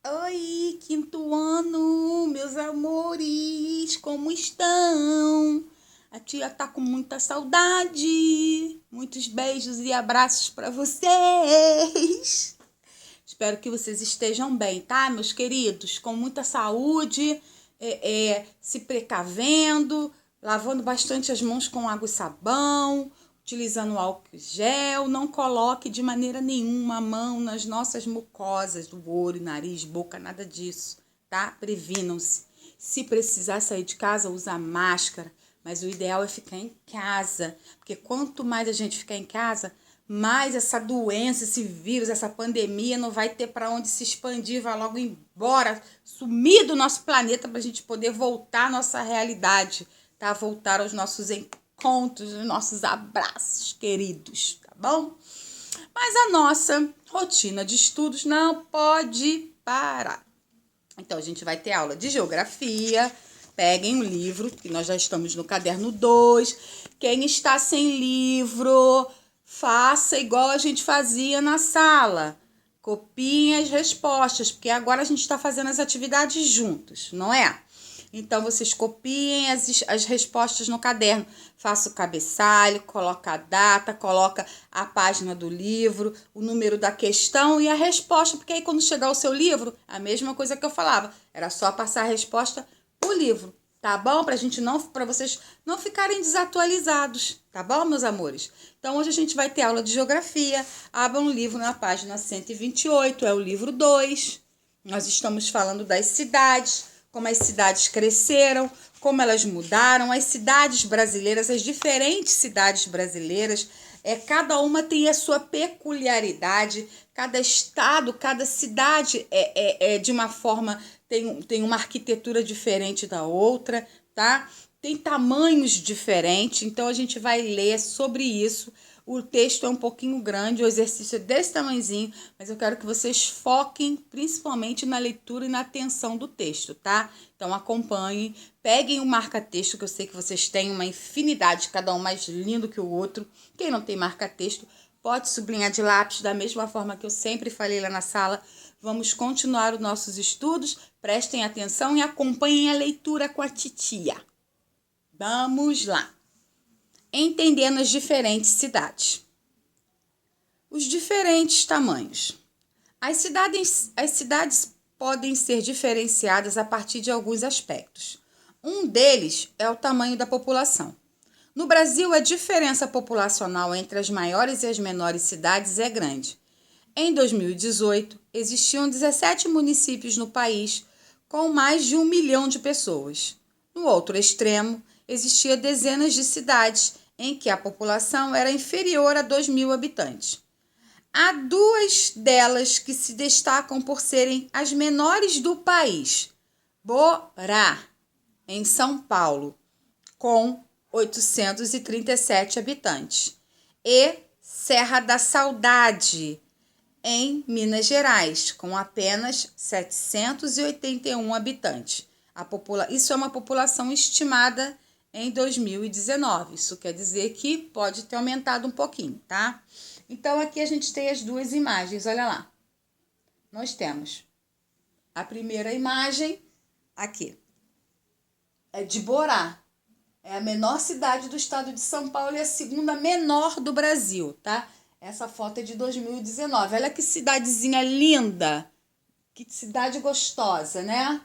Oi, quinto ano, meus amores, como estão? A tia tá com muita saudade. Muitos beijos e abraços para vocês. Espero que vocês estejam bem, tá, meus queridos? Com muita saúde, se precavendo, lavando bastante as mãos com água e sabão, utilizando álcool gel. Não coloque de maneira nenhuma a mão nas nossas mucosas do olho, nariz, boca, nada disso, tá? Previnam-se. Se precisar sair de casa, usa máscara. Mas o ideal é ficar em casa, porque quanto mais a gente ficar em casa, mais essa doença, esse vírus, essa pandemia não vai ter para onde se expandir, vai logo embora, sumir do nosso planeta para a gente poder voltar à nossa realidade, tá? Voltar aos nossos encontros, aos nossos abraços queridos, tá bom? Mas a nossa rotina de estudos não pode parar. Então, a gente vai ter aula de geografia. Peguem o livro, que nós já estamos no caderno 2. Quem está sem livro, faça igual a gente fazia na sala. Copiem as respostas, porque agora a gente está fazendo as atividades juntos, não é? Então, vocês copiem as respostas no caderno. Faça o cabeçalho, coloca a data, coloca a página do livro, o número da questão e a resposta. Porque aí, quando chegar o seu livro, a mesma coisa que eu falava. Era só passar a resposta pro livro, tá bom? Para vocês não ficarem desatualizados, tá bom, meus amores? Então, hoje a gente vai ter aula de geografia. Abra um livro na página 128, é o livro 2. Nós estamos falando das cidades, como as cidades cresceram, como elas mudaram, as cidades brasileiras, as diferentes cidades brasileiras, cada uma tem a sua peculiaridade, cada estado, cada cidade é de uma forma, tem uma arquitetura diferente da outra, tá? Tem tamanhos diferentes, então a gente vai ler sobre isso. O texto é um pouquinho grande, o exercício é desse tamanhozinho, mas eu quero que vocês foquem principalmente na leitura e na atenção do texto, tá? Então acompanhem, peguem o marca-texto, que eu sei que vocês têm uma infinidade, cada um mais lindo que o outro. Quem não tem marca-texto, pode sublinhar de lápis, da mesma forma que eu sempre falei lá na sala. Vamos continuar os nossos estudos, prestem atenção e acompanhem a leitura com a titia. Vamos lá! Entendendo as diferentes cidades. Os diferentes tamanhos. As cidades podem ser diferenciadas a partir de alguns aspectos. Um deles é o tamanho da população. No Brasil, a diferença populacional entre as maiores e as menores cidades é grande. Em 2018, existiam 17 municípios no país com mais de 1 milhão de pessoas. No outro extremo, existia dezenas de cidades em que a população era inferior a 2.000 habitantes. Há duas delas que se destacam por serem as menores do país. Borá, em São Paulo, com 837 habitantes, e Serra da Saudade, em Minas Gerais, com apenas 781 habitantes. Isso é uma população estimada em 2019. Isso quer dizer que pode ter aumentado um pouquinho, tá? Então, aqui a gente tem as duas imagens, olha lá. Nós temos a primeira imagem, aqui, é de Borá. É a menor cidade do estado de São Paulo e a segunda menor do Brasil, tá? Essa foto é de 2019. Olha que cidadezinha linda, que cidade gostosa, né?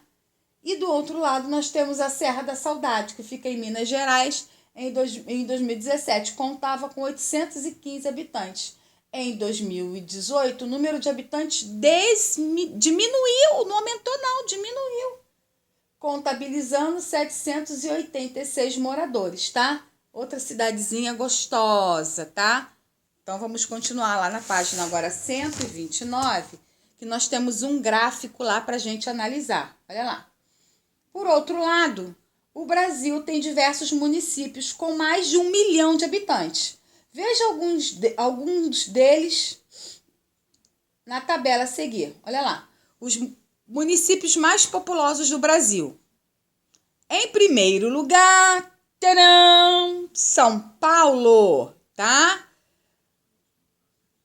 E do outro lado nós temos a Serra da Saudade, que fica em Minas Gerais, em 2017. Contava com 815 habitantes. Em 2018, o número de habitantes diminuiu, não aumentou não, diminuiu. Contabilizando 786 moradores, tá? Outra cidadezinha gostosa, tá? Então, vamos continuar lá na página agora 129, que nós temos um gráfico lá para a gente analisar. Olha lá. Por outro lado, o Brasil tem diversos municípios com mais de 1 milhão de habitantes. Veja alguns deles na tabela a seguir. Olha lá. Os municípios mais populosos do Brasil. Em primeiro lugar, tcharam, São Paulo, tá?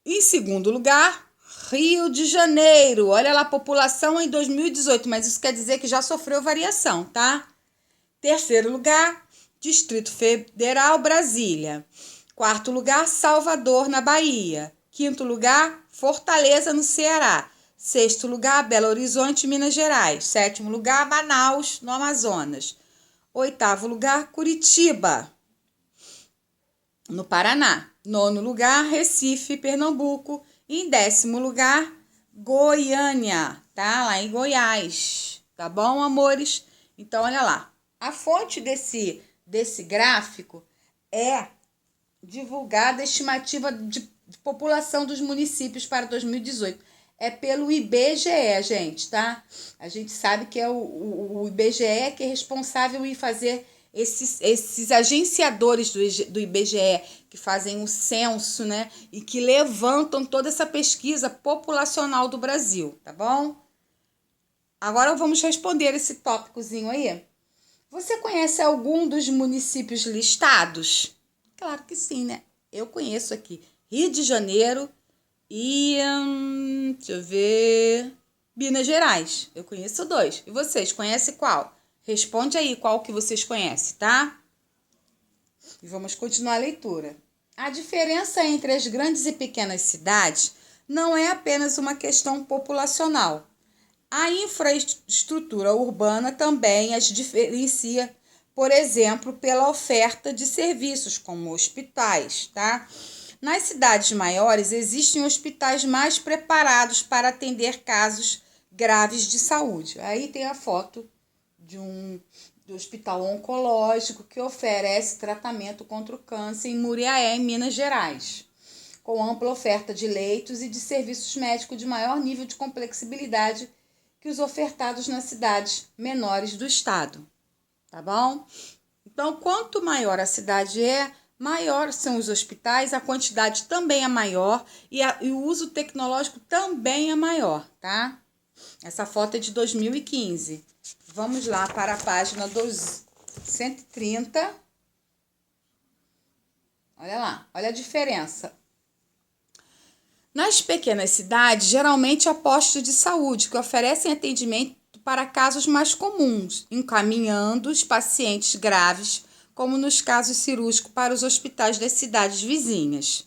Em segundo lugar, Rio de Janeiro, olha lá a população em 2018, mas isso quer dizer que já sofreu variação, tá? Terceiro lugar, Distrito Federal, Brasília. Quarto lugar, Salvador, na Bahia. Quinto lugar, Fortaleza, no Ceará. Sexto lugar, Belo Horizonte, Minas Gerais. Sétimo lugar, Manaus, no Amazonas. Oitavo lugar, Curitiba, no Paraná. Nono lugar, Recife, Pernambuco. E em 10º lugar, Goiânia, tá? Lá em Goiás. Tá bom, amores? Então, olha lá. A fonte desse gráfico é divulgada a estimativa de população dos municípios para 2018. É pelo IBGE, gente, tá? A gente sabe que é o IBGE que é responsável em fazer esses agenciadores do IBGE que fazem o censo, né? E que levantam toda essa pesquisa populacional do Brasil, tá bom? Agora vamos responder esse tópicozinho aí. Você conhece algum dos municípios listados? Claro que sim, né? Eu conheço aqui Rio de Janeiro e, deixa eu ver, Minas Gerais. Eu conheço 2. E vocês, conhecem qual? Responde aí qual que vocês conhecem, tá? E vamos continuar a leitura. A diferença entre as grandes e pequenas cidades não é apenas uma questão populacional. A infraestrutura urbana também as diferencia, por exemplo, pela oferta de serviços como hospitais, tá? Nas cidades maiores existem hospitais mais preparados para atender casos graves de saúde. Aí tem a foto do hospital oncológico que oferece tratamento contra o câncer em Muriaé, em Minas Gerais, com ampla oferta de leitos e de serviços médicos de maior nível de complexibilidade que os ofertados nas cidades menores do estado, tá bom? Então, quanto maior a cidade é, maior são os hospitais, a quantidade também é maior e o uso tecnológico também é maior, tá? Essa foto é de 2015. Vamos lá para a página 130. Olha lá, olha a diferença. Nas pequenas cidades, geralmente há postos de saúde que oferecem atendimento para casos mais comuns, encaminhando os pacientes graves, como nos casos cirúrgicos, para os hospitais das cidades vizinhas.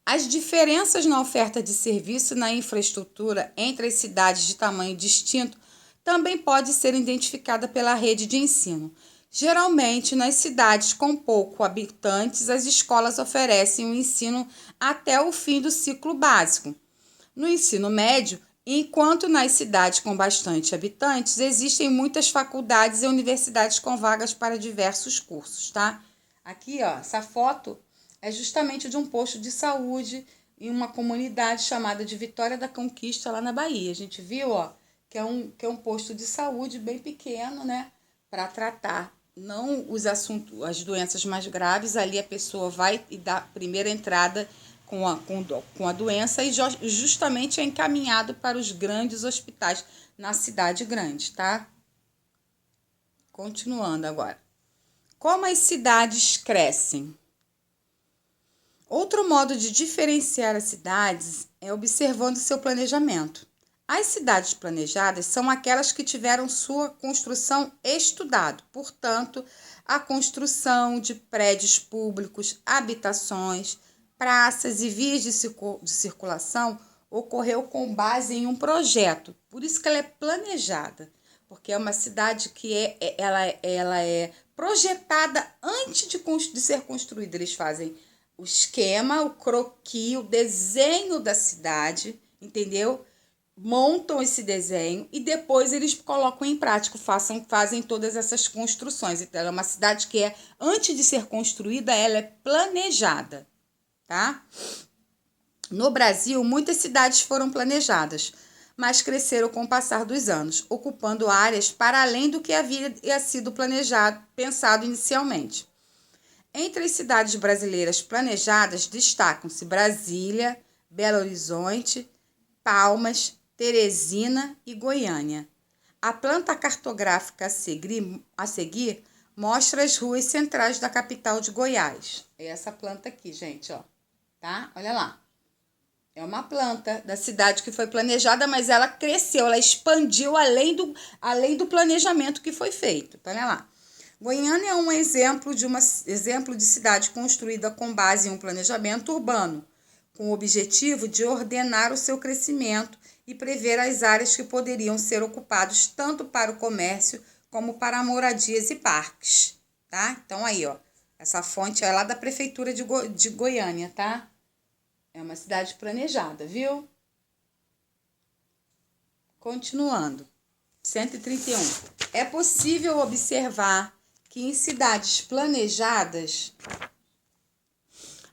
As diferenças na oferta de serviço e na infraestrutura entre as cidades de tamanho distinto também pode ser identificada pela rede de ensino. Geralmente, nas cidades com pouco habitantes, as escolas oferecem o ensino até o fim do ciclo básico. No ensino médio, enquanto nas cidades com bastante habitantes, existem muitas faculdades e universidades com vagas para diversos cursos, tá? Aqui, ó, essa foto é justamente de um posto de saúde em uma comunidade chamada de Vitória da Conquista, lá na Bahia. A gente viu, ó, que é um posto de saúde bem pequeno, né, para tratar não os assuntos, as doenças mais graves. Ali a pessoa vai e dá a primeira entrada com a doença e justamente é encaminhado para os grandes hospitais na cidade grande, tá? Continuando agora. Como as cidades crescem? Outro modo de diferenciar as cidades é observando seu planejamento. As cidades planejadas são aquelas que tiveram sua construção estudada, portanto, a construção de prédios públicos, habitações, praças e vias de circulação ocorreu com base em um projeto. Por isso que ela é planejada, porque é uma cidade que ela é projetada antes de ser construída. Eles fazem o esquema, o croquis, o desenho da cidade, entendeu? Montam esse desenho e depois eles colocam em prática, fazem todas essas construções. Então, ela é uma cidade que antes de ser construída, ela é planejada, tá? No Brasil, muitas cidades foram planejadas, mas cresceram com o passar dos anos, ocupando áreas para além do que havia sido pensado inicialmente. Entre as cidades brasileiras planejadas destacam-se Brasília, Belo Horizonte, Palmas, Teresina e Goiânia. A planta cartográfica a seguir mostra as ruas centrais da capital de Goiás. É essa planta aqui, gente, ó, tá? Olha lá. É uma planta da cidade que foi planejada, mas ela cresceu, ela expandiu além do planejamento que foi feito. Então, olha lá. Goiânia é um exemplo de cidade construída com base em um planejamento urbano, com o objetivo de ordenar o seu crescimento e prever as áreas que poderiam ser ocupadas tanto para o comércio como para moradias e parques, tá? Então aí, ó, essa fonte é lá da prefeitura de Goiânia, tá? É uma cidade planejada, viu? Continuando. 131. É possível observar que em cidades planejadas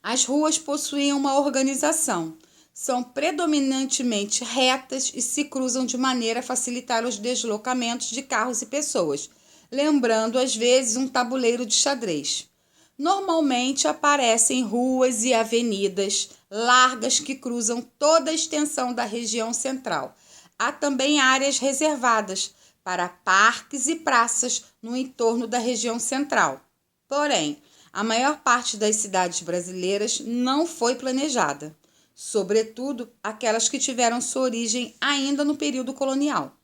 as ruas possuem uma organização. São predominantemente retas e se cruzam de maneira a facilitar os deslocamentos de carros e pessoas, lembrando às vezes um tabuleiro de xadrez. Normalmente aparecem ruas e avenidas largas que cruzam toda a extensão da região central. Há também áreas reservadas para parques e praças no entorno da região central. Porém, a maior parte das cidades brasileiras não foi planejada, sobretudo aquelas que tiveram sua origem ainda no período colonial.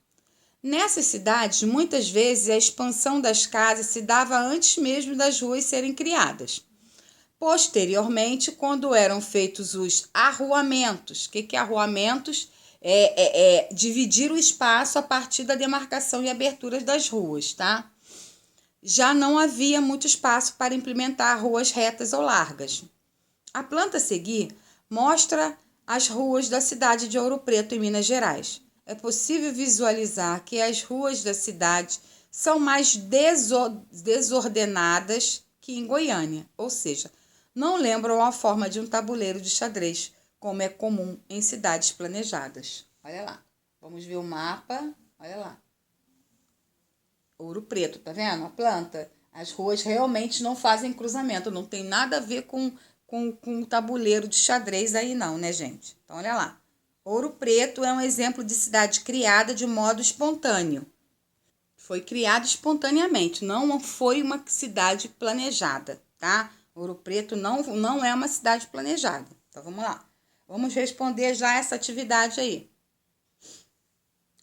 Nessas cidades, muitas vezes a expansão das casas se dava antes mesmo das ruas serem criadas. Posteriormente, quando eram feitos os arruamentos, o que é arruamentos? É dividir o espaço a partir da demarcação e aberturas das ruas, tá? Já não havia muito espaço para implementar ruas retas ou largas. A planta a seguir mostra as ruas da cidade de Ouro Preto, em Minas Gerais. É possível visualizar que as ruas da cidade são mais desordenadas que em Goiânia, ou seja, não lembram a forma de um tabuleiro de xadrez, como é comum em cidades planejadas. Olha lá, vamos ver o mapa, olha lá. Ouro Preto, tá vendo? A planta. As ruas realmente não fazem cruzamento, não tem nada a ver com o tabuleiro de xadrez aí não, né, gente? Então, olha lá. Ouro Preto é um exemplo de cidade criada de modo espontâneo. Foi criado espontaneamente, não foi uma cidade planejada, tá? Ouro Preto não é uma cidade planejada. Então, vamos lá. Vamos responder já essa atividade aí.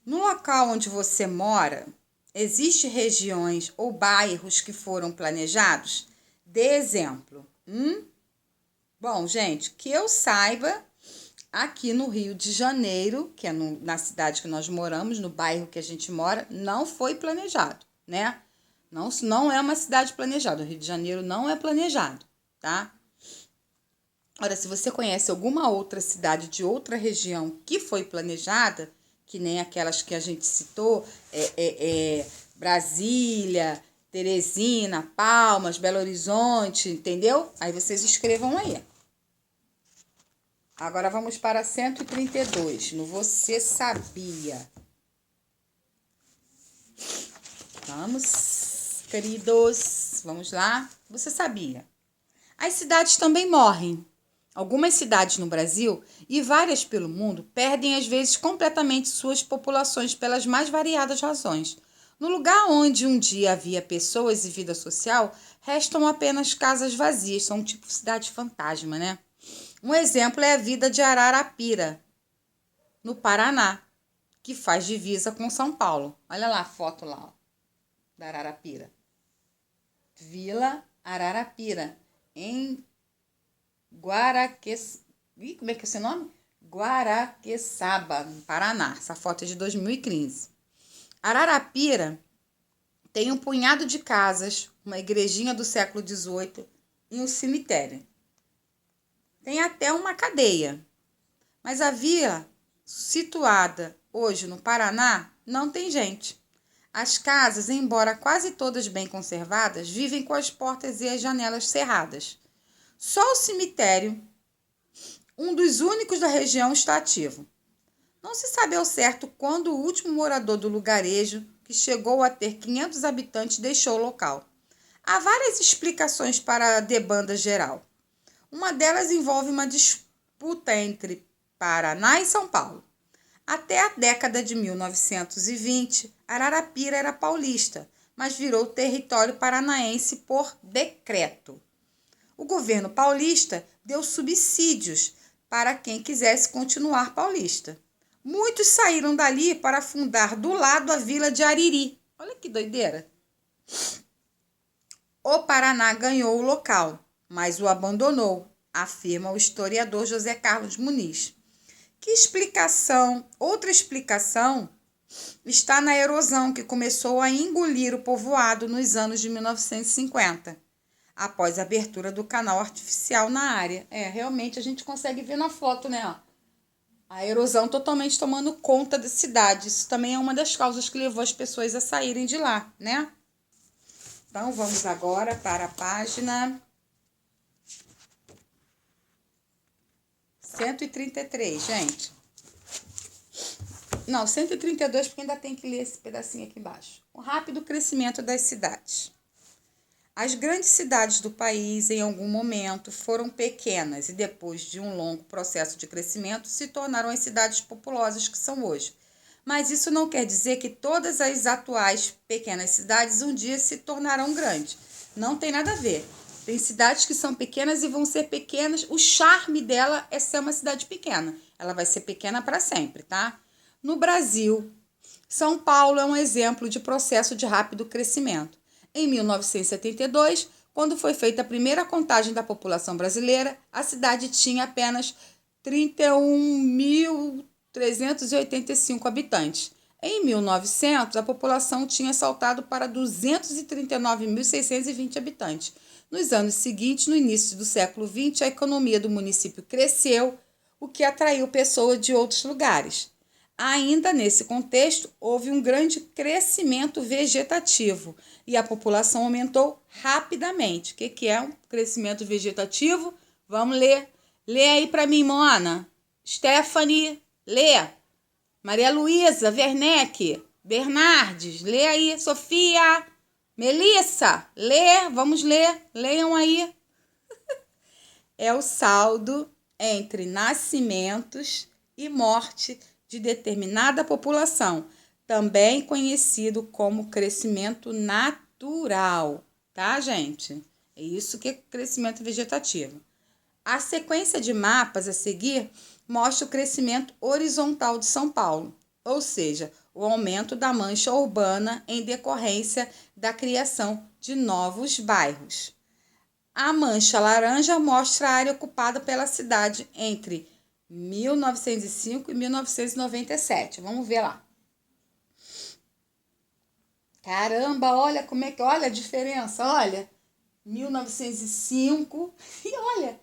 No local onde você mora, existem regiões ou bairros que foram planejados? Dê exemplo. Bom, gente, que eu saiba, aqui no Rio de Janeiro, que é na cidade que nós moramos, no bairro que a gente mora, não foi planejado, né? Não é uma cidade planejada. O Rio de Janeiro não é planejado, tá? Ora, se você conhece alguma outra cidade de outra região que foi planejada, que nem aquelas que a gente citou, Brasília, Teresina, Palmas, Belo Horizonte, entendeu? Aí vocês escrevam aí. Agora vamos para 132, no Você Sabia. Vamos, queridos, vamos lá. Você sabia? As cidades também morrem. Algumas cidades no Brasil e várias pelo mundo perdem às vezes completamente suas populações pelas mais variadas razões. No lugar onde um dia havia pessoas e vida social, restam apenas casas vazias, são tipo cidade fantasma, né? Um exemplo é a vida de Ararapira, no Paraná, que faz divisa com São Paulo. Olha lá a foto lá, ó, da Ararapira. Vila Ararapira, em como é que é esse nome? Guaraqueçaba, no Paraná. Essa foto é de 2015. Ararapira tem um punhado de casas, uma igrejinha do século XVIII e um cemitério. Tem até uma cadeia. Mas a vila, situada hoje no Paraná, não tem gente. As casas, embora quase todas bem conservadas, vivem com as portas e as janelas cerradas. Só o cemitério, um dos únicos da região, está ativo. Não se sabe ao certo quando o último morador do lugarejo, que chegou a ter 500 habitantes, deixou o local. Há várias explicações para a debanda geral. Uma delas envolve uma disputa entre Paraná e São Paulo. Até a década de 1920, Ararapira era paulista, mas virou território paranaense por decreto. O governo paulista deu subsídios para quem quisesse continuar paulista. Muitos saíram dali para fundar do lado a vila de Ariri. Olha que doideira. O Paraná ganhou o local, mas o abandonou, afirma o historiador José Carlos Muniz. Outra explicação está na erosão que começou a engolir o povoado nos anos de 1950, após a abertura do canal artificial na área. Realmente a gente consegue ver na foto, né? A erosão totalmente tomando conta da cidade. Isso também é uma das causas que levou as pessoas a saírem de lá, né? Então, vamos agora para a página 133, gente. Não, 132, porque ainda tem que ler esse pedacinho aqui embaixo. O rápido crescimento das cidades. As grandes cidades do país, em algum momento, foram pequenas e, depois de um longo processo de crescimento, se tornaram as cidades populosas que são hoje. Mas isso não quer dizer que todas as atuais pequenas cidades um dia se tornarão grandes. Não tem nada a ver. Tem cidades que são pequenas e vão ser pequenas. O charme dela é ser uma cidade pequena. Ela vai ser pequena para sempre, tá? No Brasil, São Paulo é um exemplo de processo de rápido crescimento. Em 1972, quando foi feita a primeira contagem da população brasileira, a cidade tinha apenas 31.385 habitantes. Em 1900, a população tinha saltado para 239.620 habitantes. Nos anos seguintes, no início do século XX, a economia do município cresceu, o que atraiu pessoas de outros lugares. Ainda nesse contexto, houve um grande crescimento vegetativo e a população aumentou rapidamente. O que é um crescimento vegetativo? Vamos ler. Lê aí para mim, Moana. Stephanie, lê. Maria Luísa, Werneck, Bernardes, lê aí. Sofia, Melissa, lê. Vamos ler. Leiam aí. É o saldo entre nascimentos e morte de determinada população, também conhecido como crescimento natural, tá, gente? É isso que é crescimento vegetativo. A sequência de mapas a seguir mostra o crescimento horizontal de São Paulo, ou seja, o aumento da mancha urbana em decorrência da criação de novos bairros. A mancha laranja mostra a área ocupada pela cidade entre 1905 e 1997. Vamos ver lá. Caramba, olha como é que... Olha a diferença, olha. 1905 e olha,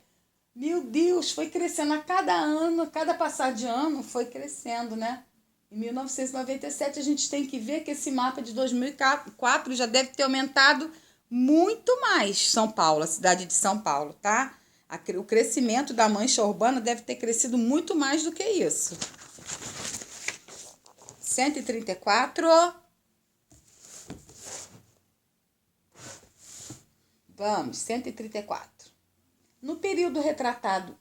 meu Deus, foi crescendo a cada ano, a cada passar de ano foi crescendo, né? Em 1997 a gente tem que ver que esse mapa de 2004 já deve ter aumentado muito mais São Paulo, a cidade de São Paulo, tá? O crescimento da mancha urbana deve ter crescido muito mais do que isso. 134. Vamos, 134. No período retratado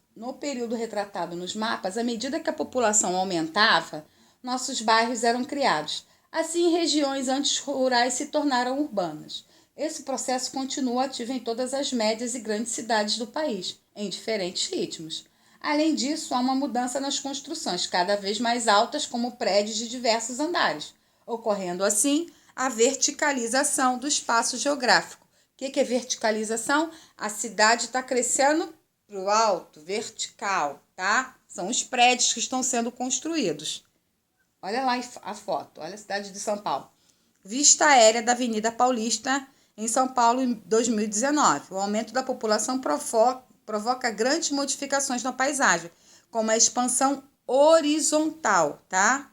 nos mapas, à medida que a população aumentava, nossos bairros eram criados. Assim, regiões antes rurais se tornaram urbanas. Esse processo continua ativo em todas as médias e grandes cidades do país, em diferentes ritmos. Além disso, há uma mudança nas construções, cada vez mais altas, como prédios de diversos andares, ocorrendo assim a verticalização do espaço geográfico. O que é verticalização? A cidade está crescendo para o alto, vertical, tá? São os prédios que estão sendo construídos. Olha lá a foto, olha a cidade de São Paulo. Vista aérea da Avenida Paulista, em São Paulo, em 2019. O aumento da população provoca grandes modificações na paisagem, como a expansão horizontal, tá?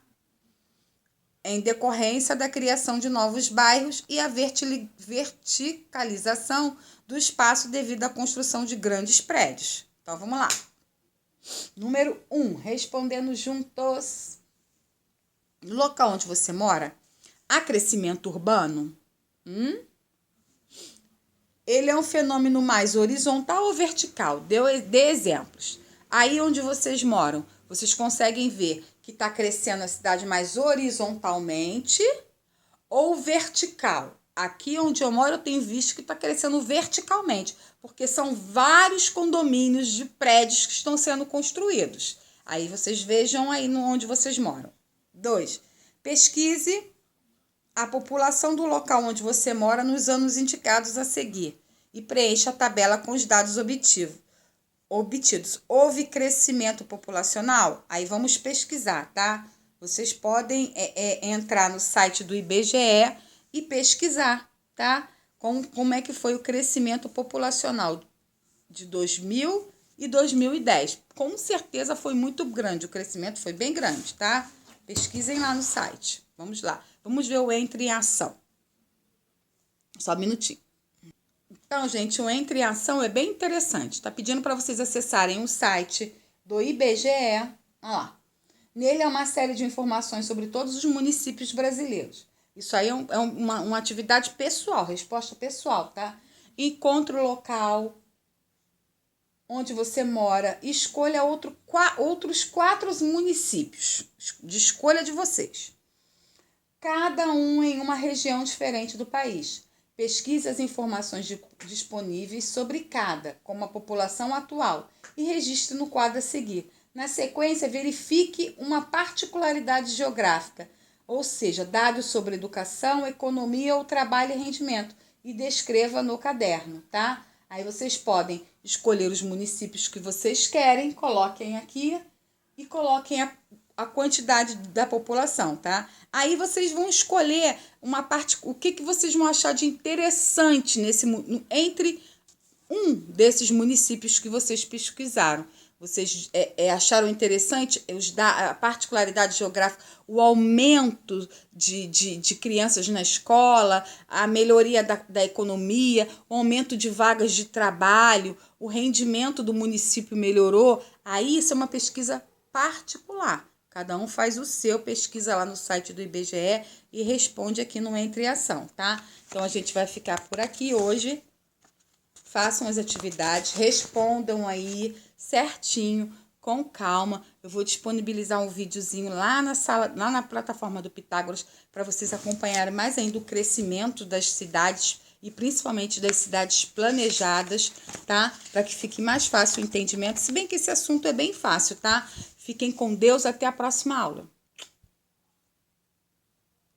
Em decorrência da criação de novos bairros e a verticalização do espaço devido à construção de grandes prédios. Então, vamos lá. Número 1, respondendo juntos. No local onde você mora, há crescimento urbano? Ele é um fenômeno mais horizontal ou vertical? Dê exemplos. Aí onde vocês moram, vocês conseguem ver que está crescendo a cidade mais horizontalmente ou vertical? aqui onde eu moro eu tenho visto que está crescendo verticalmente, porque são vários condomínios de prédios que estão sendo construídos. Aí vocês vejam aí onde vocês moram. 2. Pesquise a população do local onde você mora nos anos indicados a seguir e preencha a tabela com os dados obtidos. Houve crescimento populacional? Aí vamos pesquisar, tá? Vocês podem entrar no site do IBGE e pesquisar, tá? Como é que foi o crescimento populacional de 2000 e 2010. Com certeza foi muito grande, o crescimento foi bem grande, tá? Pesquisem lá no site. Vamos lá. Vamos ver o Entre em Ação. Só um minutinho. Então, gente, o Entre em Ação é bem interessante. Está pedindo para vocês acessarem o site do IBGE. Olha lá. Nele é uma série de informações sobre todos os municípios brasileiros. Isso aí é uma atividade pessoal, resposta pessoal, tá? Encontre o local onde você mora, escolha outros 4 municípios, de escolha de vocês. Cada um em uma região diferente do país. Pesquise as informações disponíveis sobre cada, como a população atual, e registre no quadro a seguir. Na sequência, verifique uma particularidade geográfica, ou seja, dados sobre educação, economia ou trabalho e rendimento, e descreva no caderno, tá? Aí vocês podem escolher os municípios que vocês querem, coloquem aqui e coloquem a quantidade da população, tá? Aí vocês vão escolher uma parte, o que vocês vão achar de interessante entre um desses municípios que vocês pesquisaram. Vocês acharam interessante a particularidade geográfica, o aumento de crianças na escola, a melhoria da economia, o aumento de vagas de trabalho, o rendimento do município melhorou. Aí isso é uma pesquisa particular. Cada um faz o seu, pesquisa lá no site do IBGE e responde aqui no Entre em Ação, tá? Então, a gente vai ficar por aqui hoje. Façam as atividades, respondam aí certinho, com calma. Eu vou disponibilizar um videozinho lá na plataforma do Pitágoras para vocês acompanharem mais ainda o crescimento das cidades e principalmente das cidades planejadas, tá? Para que fique mais fácil o entendimento, se bem que esse assunto é bem fácil, tá? Fiquem com Deus, até a próxima aula.